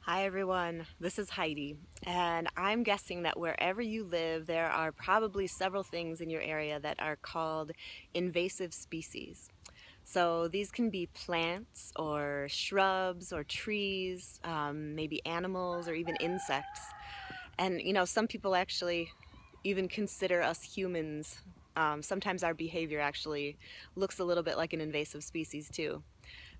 Hi everyone, this is Heidi, and I'm guessing that wherever you live, there are probably several things in your area that are called invasive species. So these can be plants or shrubs or trees, maybe animals or even insects. And some people actually even consider us humans. Sometimes our behavior actually looks a little bit like an invasive species too.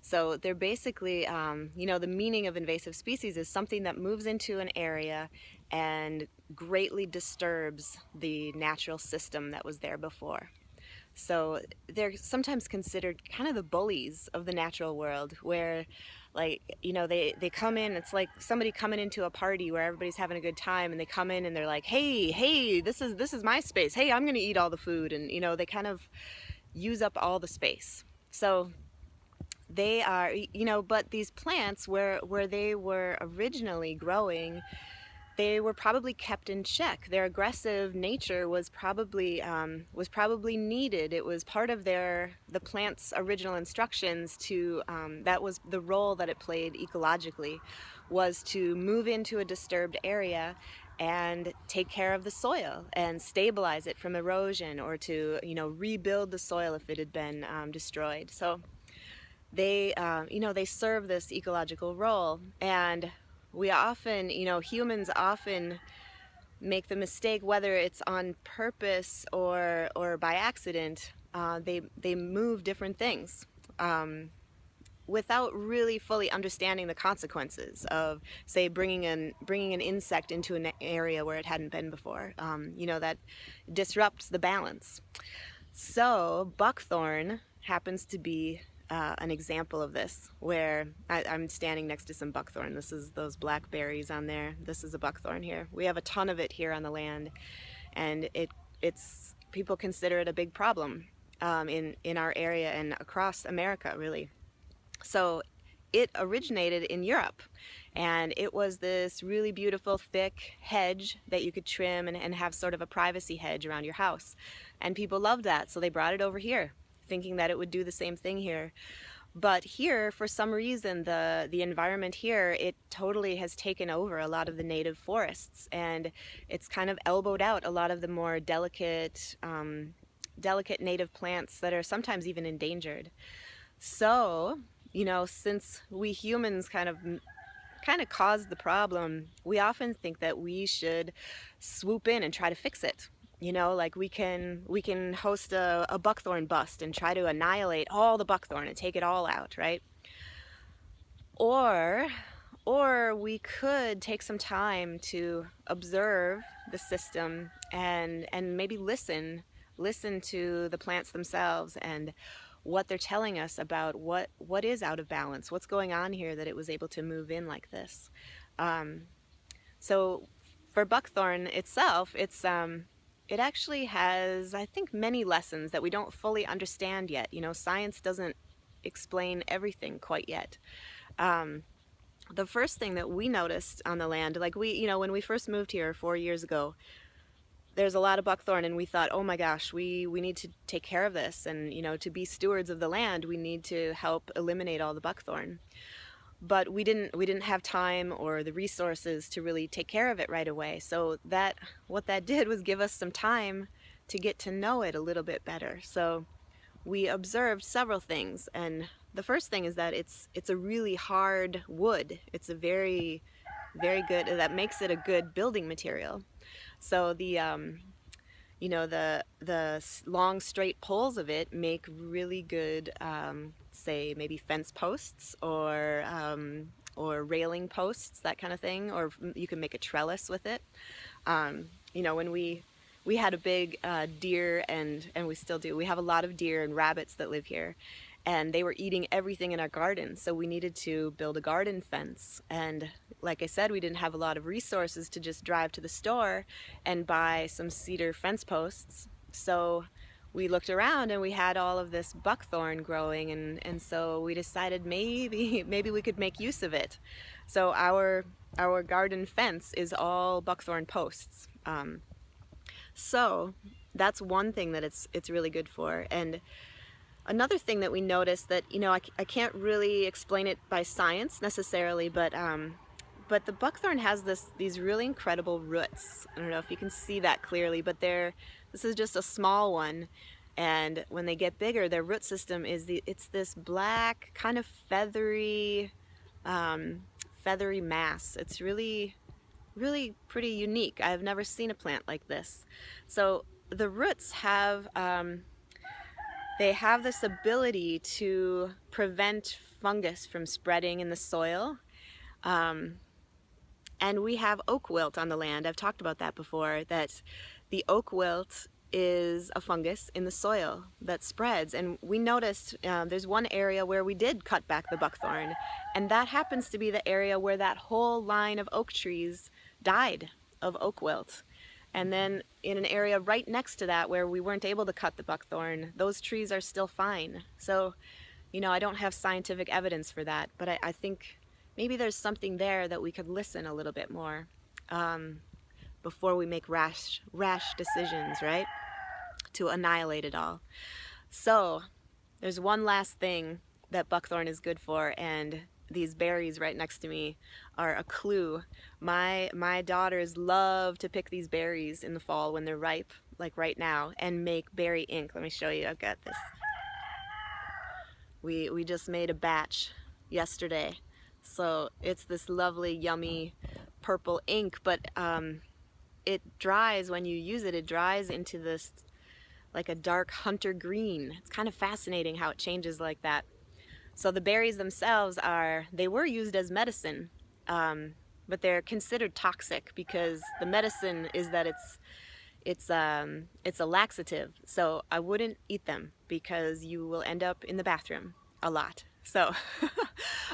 So they're basically, the meaning of invasive species is something that moves into an area and greatly disturbs the natural system that was there before. So they're sometimes considered kind of the bullies of the natural world where they come in, it's like somebody coming into a party where everybody's having a good time and they come in and they're like, hey, this is my space. Hey, I'm gonna eat all the food, and they kind of use up all the space. So they are, but these plants where they were originally growing, they were probably kept in check. Their aggressive nature was probably needed. It was part of the plant's original instructions to that was the role that it played ecologically, was to move into a disturbed area and take care of the soil and stabilize it from erosion, or to rebuild the soil if it had been destroyed. So they serve this ecological role. And we often, humans often make the mistake, whether it's on purpose or by accident. They move different things without really fully understanding the consequences of, say, bringing an insect into an area where it hadn't been before. That disrupts the balance. So buckthorn happens to be an example of this, where I'm standing next to some buckthorn. This is those black berries on there. This is a buckthorn here. We have a ton of it here on the land, and it's people consider it a big problem in our area and across America, really. So it originated in Europe, and it was this really beautiful thick hedge that you could trim and have sort of a privacy hedge around your house. And people loved that, so they brought it over here, thinking that it would do the same thing here. But here, for some reason, the environment here, it totally has taken over a lot of the native forests, and it's kind of elbowed out a lot of the more delicate native plants that are sometimes even endangered. So, since we humans kind of caused the problem, we often think that we should swoop in and try to fix it. Like we can host a buckthorn bust and try to annihilate all the buckthorn and take it all out, right? Or or we could take some time to observe the system and maybe listen to the plants themselves and what they're telling us about what is out of balance, what's going on here that it was able to move in like this. Um, so for buckthorn itself, it actually has, I think, many lessons that we don't fully understand yet. Science doesn't explain everything quite yet. Um, the first thing that we noticed on the land, like when we first moved here 4 years ago, there's a lot of buckthorn, and we thought, oh my gosh, we need to take care of this, and to be stewards of the land, we need to help eliminate all the buckthorn. But we didn't have time or the resources to really take care of it right away. So what that did was give us some time to get to know it a little bit better. So we observed several things, and the first thing is that it's a really hard wood. It's a very, very good, that makes it a good building material. So the long straight poles of it make really good, say maybe fence posts, or railing posts, that kind of thing. Or you can make a trellis with it. When we had a big deer, and we still do. We have a lot of deer and rabbits that live here, and they were eating everything in our garden. So we needed to build a garden fence. And like I said, we didn't have a lot of resources to just drive to the store and buy some cedar fence posts. So we looked around and we had all of this buckthorn growing, and so we decided maybe we could make use of it. So our garden fence is all buckthorn posts. So that's one thing that it's really good for. And another thing that we noticed, that I can't really explain it by science necessarily, but but the buckthorn has these really incredible roots. I don't know if you can see that clearly, but this is just a small one. And when they get bigger, their root system it's this black, kind of feathery mass. It's really, really pretty unique. I've never seen a plant like this. So the roots they have this ability to prevent fungus from spreading in the soil. And we have oak wilt on the land. I've talked about that before, that the oak wilt is a fungus in the soil that spreads. And we noticed there's one area where we did cut back the buckthorn, and that happens to be the area where that whole line of oak trees died of oak wilt. And then in an area right next to that where we weren't able to cut the buckthorn, those trees are still fine. So, you know, I don't have scientific evidence for that, but I think maybe there's something there that we could listen a little bit more before we make rash decisions, right? To annihilate it all. So there's one last thing that buckthorn is good for, and these berries right next to me are a clue. My daughters love to pick these berries in the fall when they're ripe, like right now, and make berry ink. Let me show you. I've got this. We just made a batch yesterday. So it's this lovely, yummy purple ink, but it dries when you use it. It dries into this like a dark hunter green. It's kind of fascinating how it changes like that. So the berries themselves they were used as medicine, but they're considered toxic because the medicine is that it's a laxative. So I wouldn't eat them because you will end up in the bathroom a lot. So,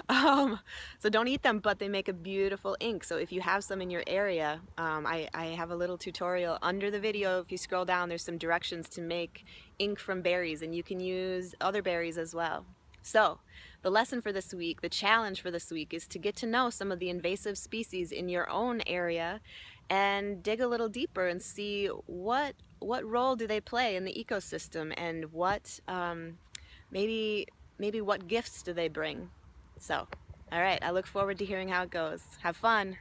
so don't eat them, but they make a beautiful ink. So if you have some in your area, I have a little tutorial under the video. If you scroll down, there's some directions to make ink from berries, and you can use other berries as well. So the lesson for this week, the challenge for this week, is to get to know some of the invasive species in your own area and dig a little deeper and see what role do they play in the ecosystem, and what maybe what gifts do they bring. So, all right, I look forward to hearing how it goes. Have fun.